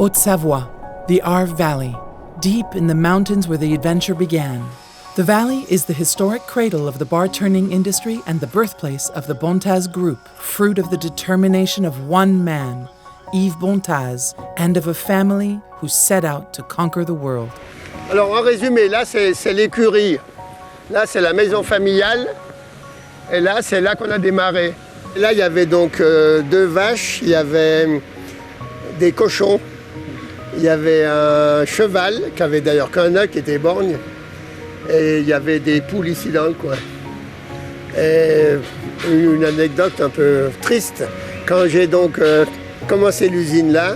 Haute-Savoie, the Arve Valley, deep in the mountains where the adventure began. The valley is the historic cradle of the bar-turning industry and the birthplace of the Bontaz group, fruit of the determination of one man, Yves Bontaz, and of a family who set out to conquer the world. Alors en résumé, là c'est l'écurie, là c'est la maison familiale, et là c'est là qu'on a démarré. Là il y avait donc 2 vaches, il y avait des cochons, il y avait un cheval qui avait d'ailleurs qu'un œil qui était borgne, et il y avait des poules ici dans le coin. Et une anecdote un peu triste, quand j'ai donc commencé l'usine là,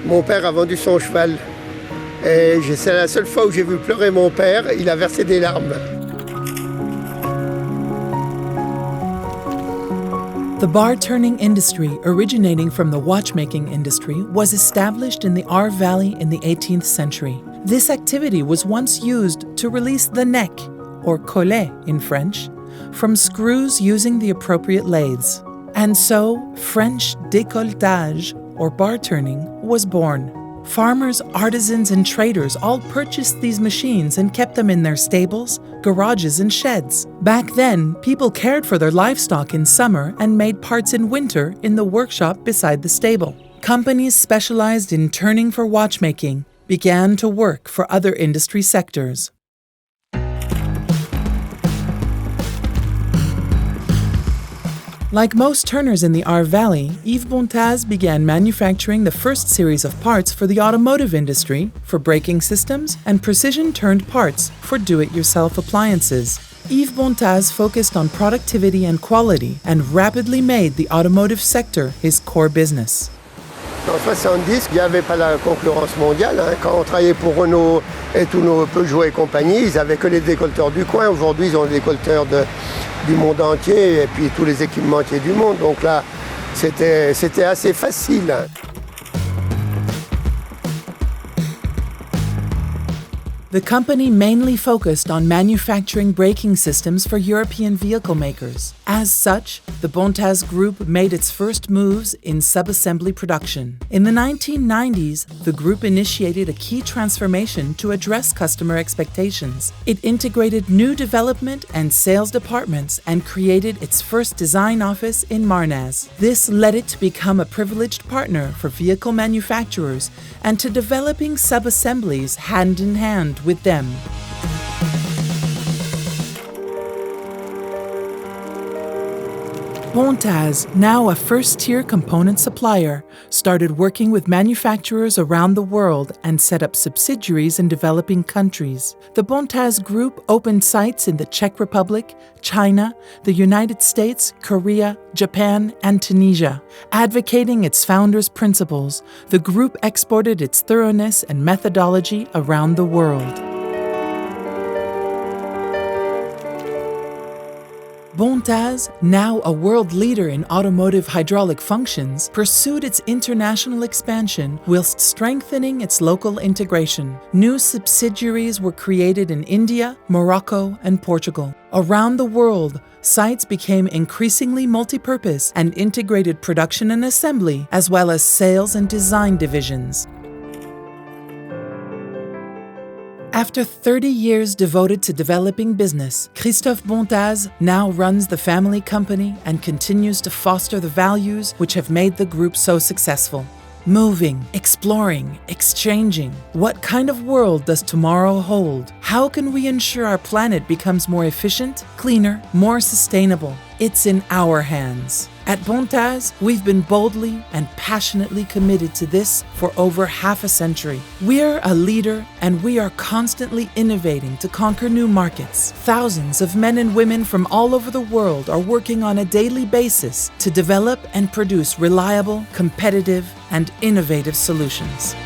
mon père a vendu son cheval. Et c'est la seule fois où j'ai vu pleurer mon père, il a versé des larmes. The bar-turning industry, originating from the watchmaking industry, was established in the Arve Valley in the 18th century. This activity was once used to release the neck, or collet in French, from screws using the appropriate lathes. And so, French décolletage, or bar-turning, was born. Farmers, artisans, and traders all purchased these machines and kept them in their stables, garages, and sheds. Back then, people cared for their livestock in summer and made parts in winter in the workshop beside the stable. Companies specialized in turning for watchmaking began to work for other industry sectors. Like most turners in the Arve Valley, Yves Bontaz began manufacturing the first series of parts for the automotive industry, for braking systems, and precision-turned parts for do-it-yourself appliances. Yves Bontaz focused on productivity and quality and rapidly made the automotive sector his core business. En 70, il n'y avait pas la concurrence mondiale. Quand on travaillait pour Renault et tous nos Peugeot et compagnie, ils n'avaient que les décolleteurs du coin. Aujourd'hui, ils ont les décolleteurs du monde entier et puis tous les équipementiers du monde. Donc là, c'était assez facile. The company mainly focused on manufacturing braking systems for European vehicle makers. As such, the Bontaz Group made its first moves in subassembly production. In the 1990s, the group initiated a key transformation to address customer expectations. It integrated new development and sales departments and created its first design office in Marnaz. This led it to become a privileged partner for vehicle manufacturers and to developing subassemblies hand in hand with them. Bontaz, now a first-tier component supplier, started working with manufacturers around the world and set up subsidiaries in developing countries. The Bontaz Group opened sites in the Czech Republic, China, the United States, Korea, Japan, and Tunisia. Advocating its founders' principles, the group exported its thoroughness and methodology around the world. Bontaz, now a world leader in automotive hydraulic functions, pursued its international expansion whilst strengthening its local integration. New subsidiaries were created in India, Morocco, and Portugal. Around the world, sites became increasingly multi-purpose and integrated production and assembly, as well as sales and design divisions. After 30 years devoted to developing business, Christophe Bontaz now runs the family company and continues to foster the values which have made the group so successful. Moving, exploring, exchanging. What kind of world does tomorrow hold? How can we ensure our planet becomes more efficient, cleaner, more sustainable? It's in our hands. At Bontaz, we've been boldly and passionately committed to this for over half a century. We're a leader and we are constantly innovating to conquer new markets. Thousands of men and women from all over the world are working on a daily basis to develop and produce reliable, competitive, and innovative solutions.